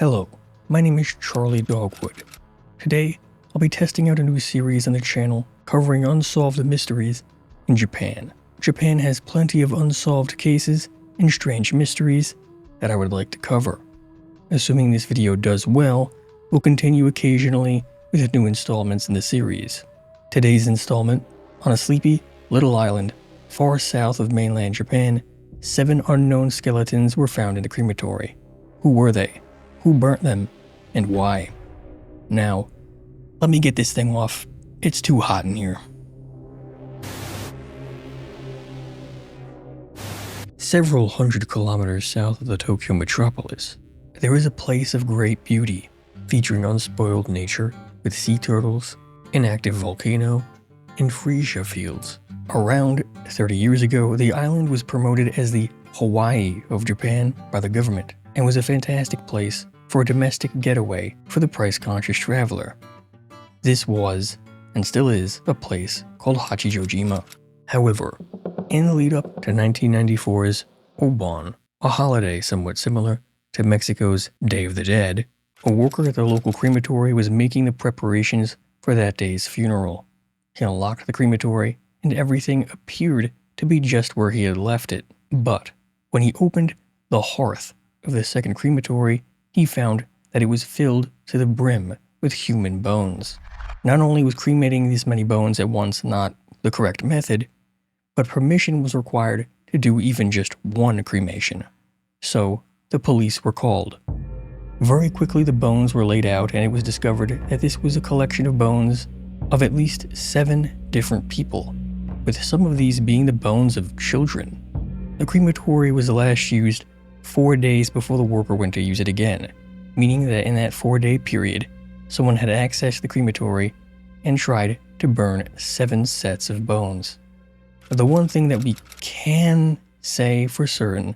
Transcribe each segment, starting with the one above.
Hello, my name is Charlie Dogwood. Today, I'll be testing out a new series on the channel covering unsolved mysteries in Japan. Japan has plenty of unsolved cases and strange mysteries that I would like to cover. Assuming this video does well, we'll continue occasionally with new installments in the series. Today's installment, on a sleepy little island far south of mainland Japan, 7 unknown skeletons were found in the crematory. Who were they? Who burnt them? And why? Now, let me get this thing off. It's too hot in here. Several hundred kilometers south of the Tokyo metropolis, there is a place of great beauty, featuring unspoiled nature with sea turtles, an active volcano, and freesia fields. Around 30 years ago, the island was promoted as the Hawaii of Japan by the government, and was a fantastic place for a domestic getaway for the price-conscious traveler. This was, and still is, a place called Hachijojima. However, in the lead-up to 1994's Obon, a holiday somewhat similar to Mexico's Day of the Dead, a worker at the local crematory was making the preparations for that day's funeral. He unlocked the crematory, and everything appeared to be just where he had left it. But when he opened the hearth of the second crematory, he found that it was filled to the brim with human bones. Not only was cremating this many bones at once not the correct method, but permission was required to do even just one cremation. So, the police were called. Very quickly the bones were laid out, and it was discovered that this was a collection of bones of at least 7 different people, with some of these being the bones of children. The crematory was last used 4 days before the worker went to use it again, meaning that in that 4-day period, someone had accessed the crematory and tried to burn 7 sets of bones. The one thing that we can say for certain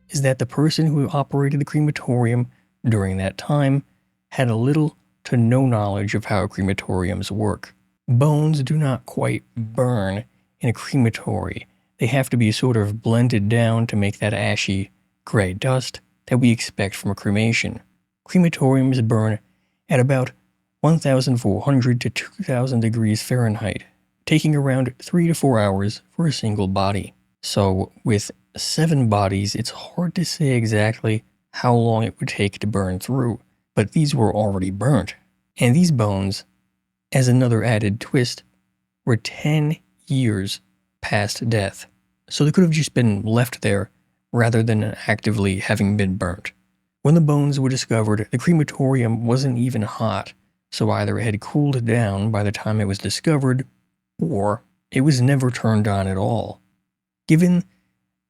is that the person who operated the crematorium during that time had a little to no knowledge of how crematoriums work. Bones do not quite burn in a crematory. They have to be sort of blended down to make that ashy gray dust that we expect from a cremation. Crematoriums burn at about 1,400 to 2,000 degrees Fahrenheit, taking around 3 to 4 hours for a single body. So with 7 bodies, it's hard to say exactly how long it would take to burn through, but these were already burnt. And these bones, as another added twist, were 10 years past death. So they could have just been left there rather than actively having been burnt. When the bones were discovered, the crematorium wasn't even hot, so either it had cooled down by the time it was discovered, or it was never turned on at all. Given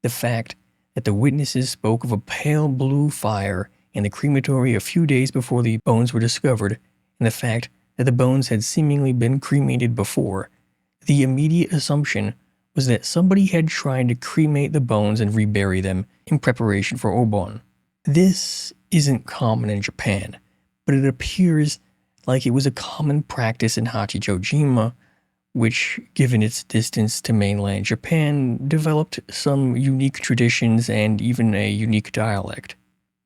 the fact that the witnesses spoke of a pale blue fire in the crematory a few days before the bones were discovered, and the fact that the bones had seemingly been cremated before, the immediate assumption was that somebody had tried to cremate the bones and rebury them in preparation for Obon. This isn't common in Japan, but it appears like it was a common practice in Hachijojima, which, given its distance to mainland Japan, developed some unique traditions and even a unique dialect.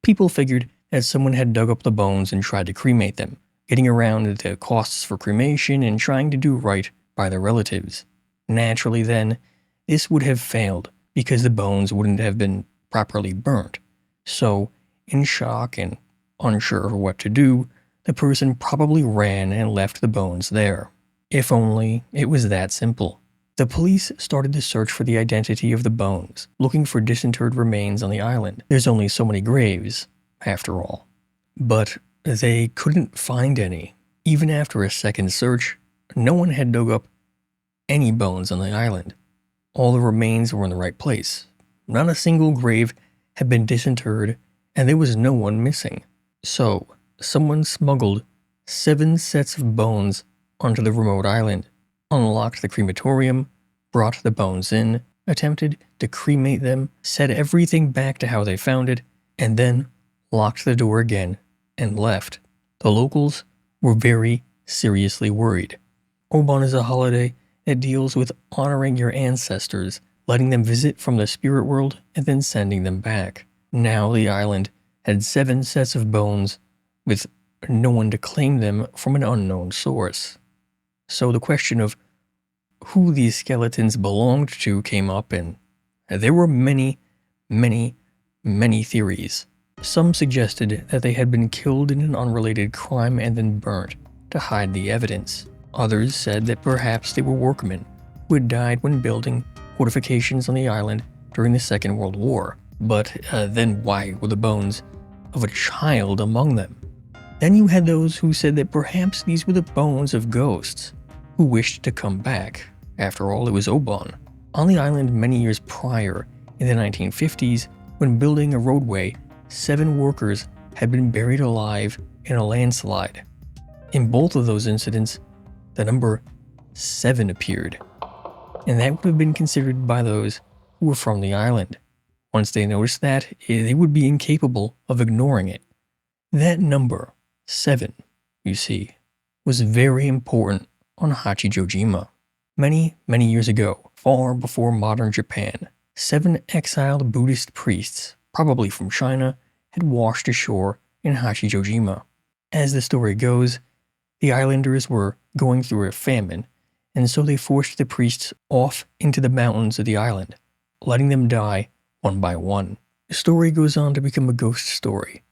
People figured that someone had dug up the bones and tried to cremate them, getting around the costs for cremation and trying to do right by their relatives. Naturally then, this would have failed because the bones wouldn't have been properly burnt. So, in shock and unsure of what to do, the person probably ran and left the bones there. If only it was that simple. The police started to search for the identity of the bones, looking for disinterred remains on the island. There's only so many graves, after all. But they couldn't find any. Even after a second search, no one had dug up any bones on the island. All the remains were in the right place. Not a single grave had been disinterred, and there was no one missing. So, someone smuggled 7 sets of bones onto the remote island, unlocked the crematorium, brought the bones in, attempted to cremate them, set everything back to how they found it, and then locked the door again and left. The locals were very seriously worried. Obon is a holiday that deals with honoring your ancestors, letting them visit from the spirit world and then sending them back. Now the island had 7 sets of bones with no one to claim them from an unknown source. So the question of who these skeletons belonged to came up, and there were many, many, many theories. Some suggested that they had been killed in an unrelated crime and then burnt to hide the evidence. Others said that perhaps they were workmen who had died when building fortifications on the island during the Second World War. But then why were the bones of a child among them? Then you had those who said that perhaps these were the bones of ghosts who wished to come back. After all, it was Obon, on the island many years prior, in the 1950s, when building a roadway, 7 workers had been buried alive in a landslide. In both of those incidents, the number 7 appeared, and that would have been considered by those who were from the island. Once they noticed that, they would be incapable of ignoring it. That number, 7, you see, was very important on Hachijojima. Many, many years ago, far before modern Japan, 7 exiled Buddhist priests, probably from China, had washed ashore in Hachijojima. As the story goes, the islanders were going through a famine, and so they forced the priests off into the mountains of the island, letting them die one by one. The story goes on to become a ghost story,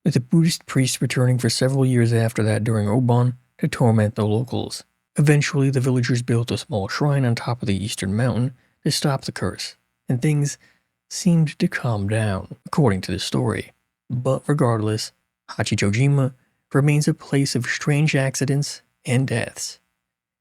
with the Buddhist priests returning for several years after that during Obon to torment the locals. Eventually, the villagers built a small shrine on top of the eastern mountain to stop the curse, and things seemed to calm down, according to the story. But regardless, Hachijojima remains a place of strange accidents and deaths.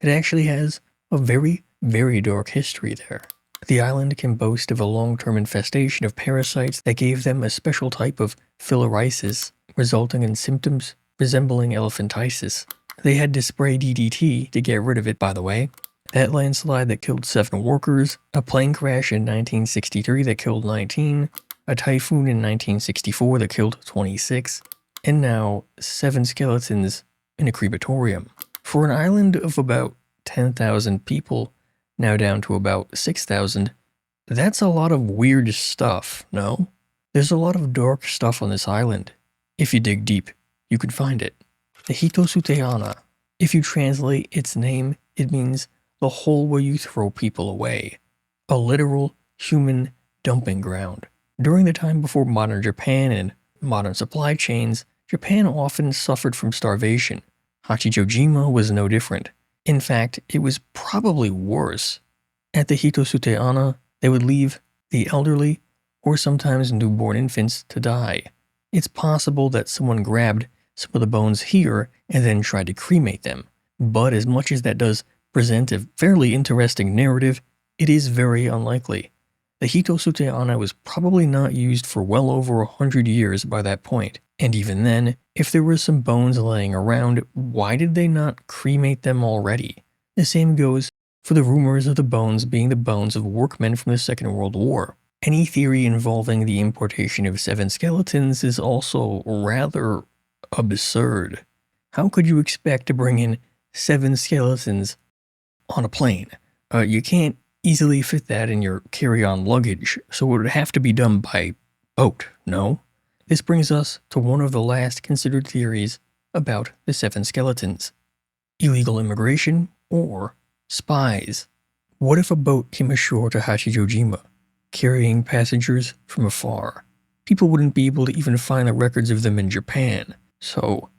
It actually has a very, very dark history there. The island can boast of a long-term infestation of parasites that gave them a special type of filariasis, resulting in symptoms resembling elephantiasis. They had to spray DDT to get rid of it, by the way. That landslide that killed 7 workers, a plane crash in 1963 that killed 19, a typhoon in 1964 that killed 26, and now 7 skeletons in a crematorium. For an island of about 10,000 people, now down to about 6,000, that's a lot of weird stuff, no? There's a lot of dark stuff on this island. If you dig deep, you can find it. The Hitotsuteana. If you translate its name, it means the hole where you throw people away. A literal human dumping ground. During the time before modern Japan and modern supply chains, Japan often suffered from starvation. Hachijojima was no different. In fact, it was probably worse. At the Hitotsuteana, they would leave the elderly or sometimes newborn infants to die. It's possible that someone grabbed some of the bones here and then tried to cremate them. But as much as that does present a fairly interesting narrative, it is very unlikely. The Hitotsuteana was probably not used for well over 100 years by that point. And even then, if there were some bones laying around, why did they not cremate them already? The same goes for the rumors of the bones being the bones of workmen from the Second World War. Any theory involving the importation of 7 skeletons is also rather absurd. How could you expect to bring in 7 skeletons on a plane? You can't easily fit that in your carry-on luggage, so it would have to be done by boat, no? This brings us to one of the last considered theories about the 7 skeletons. Illegal immigration or spies. What if a boat came ashore to Hachijojima, carrying passengers from afar? People wouldn't be able to even find the records of them in Japan. So,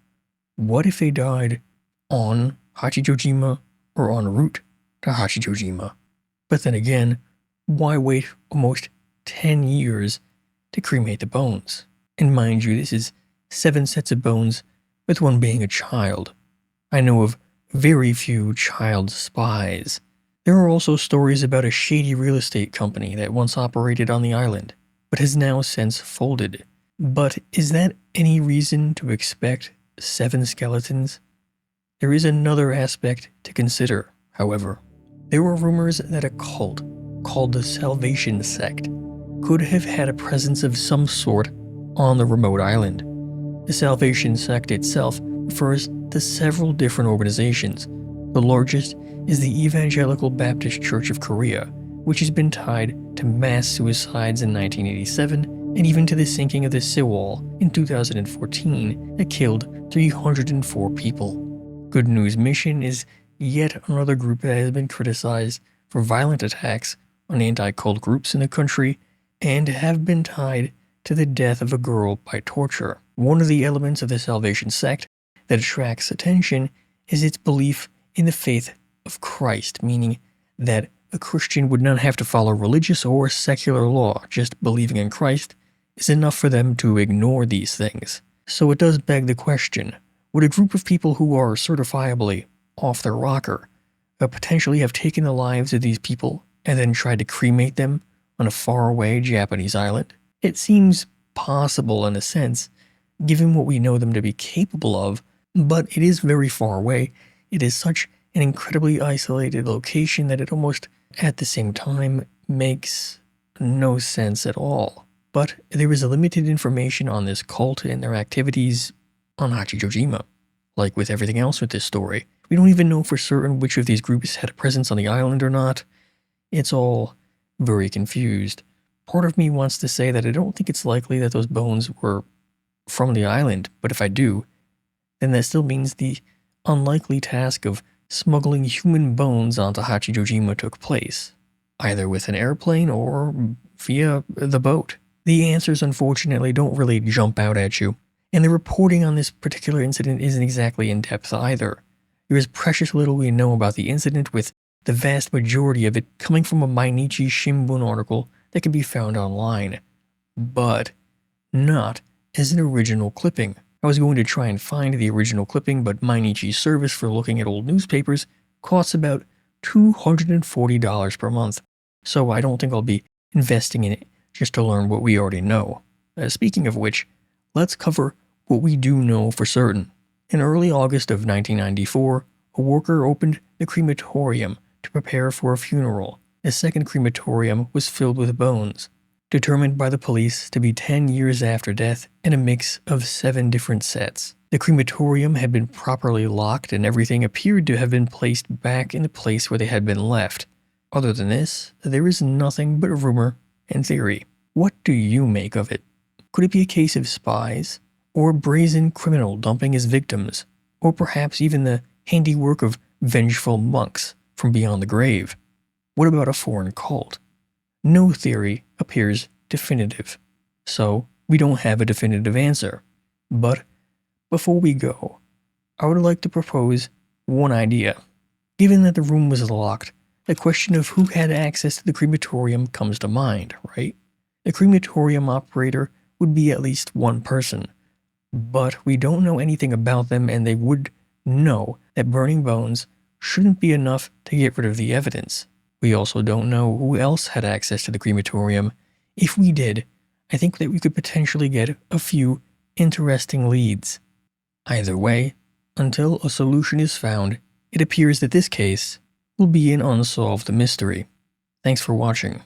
what if they died on Hachijojima or en route to Hachijojima? But then again, why wait almost 10 years to cremate the bones? And mind you, this is 7 sets of bones, with one being a child. I know of very few child spies. There are also stories about a shady real estate company that once operated on the island, but has now since folded. But is that any reason to expect 7 skeletons? There is another aspect to consider, however. There were rumors that a cult called the Salvation Sect could have had a presence of some sort on the remote island. The Salvation Sect itself refers to several different organizations. The largest is the Evangelical Baptist Church of Korea, which has been tied to mass suicides in 1987 and even to the sinking of the seawall in 2014 that killed 304 people. Good News Mission is yet another group that has been criticized for violent attacks on anti-cult groups in the country and have been tied to the death of a girl by torture. One of the elements of the Salvation sect that attracts attention is its belief in the faith of Christ, meaning that a Christian would not have to follow religious or secular law. Just believing in Christ is enough for them to ignore these things. So it does beg the question, would a group of people who are certifiably off their rocker potentially have taken the lives of these people and then tried to cremate them on a faraway Japanese island? It seems possible in a sense, given what we know them to be capable of, but it is very far away. It is such an incredibly isolated location that it almost, at the same time, makes no sense at all. But there is limited information on this cult and their activities on Hachijojima. Like with everything else with this story, we don't even know for certain which of these groups had a presence on the island or not. It's all very confused. Part of me wants to say that I don't think it's likely that those bones were from the island, but if I do, then that still means the unlikely task of smuggling human bones onto Hachijojima took place, either with an airplane or via the boat. The answers, unfortunately, don't really jump out at you, and the reporting on this particular incident isn't exactly in depth either. There is precious little we know about the incident, with the vast majority of it coming from a Mainichi Shimbun article that can be found online, but not as an original clipping. I was going to try and find the original clipping, but Mainichi's service for looking at old newspapers costs about $240 per month, so I don't think I'll be investing in it just to learn what we already know. Speaking of which, let's cover what we do know for certain. In early August of 1994, a worker opened the crematorium to prepare for a funeral. A second crematorium was filled with bones, determined by the police to be 10 years after death and a mix of 7 different sets. The crematorium had been properly locked and everything appeared to have been placed back in the place where they had been left. Other than this, there is nothing but rumor and theory. What do you make of it? Could it be a case of spies, or a brazen criminal dumping his victims, or perhaps even the handiwork of vengeful monks from beyond the grave? What about a foreign cult? No theory appears definitive, so we don't have a definitive answer. But before we go, I would like to propose one idea. Given that the room was locked, the question of who had access to the crematorium comes to mind, right? The crematorium operator would be at least one person, but we don't know anything about them, and they would know that burning bones shouldn't be enough to get rid of the evidence. We also don't know who else had access to the crematorium. If we did, I think that we could potentially get a few interesting leads. Either way, until a solution is found, it appears that this case will be an unsolved mystery. Thanks for watching.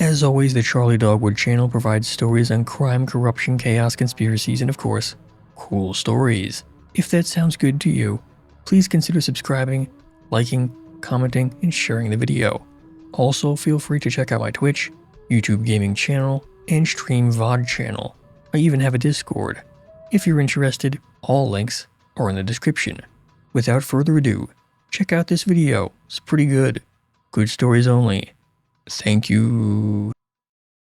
As always, the Charlie Dogwood channel provides stories on crime, corruption, chaos, conspiracies, and of course, cool stories. If that sounds good to you, please consider subscribing, liking, commenting, and sharing the video. Also, feel free to check out my Twitch, YouTube gaming channel, and stream VOD channel. I even have a Discord. If you're interested, all links are in the description. Without further ado, check out this video. It's pretty good. Good stories only. Thank you.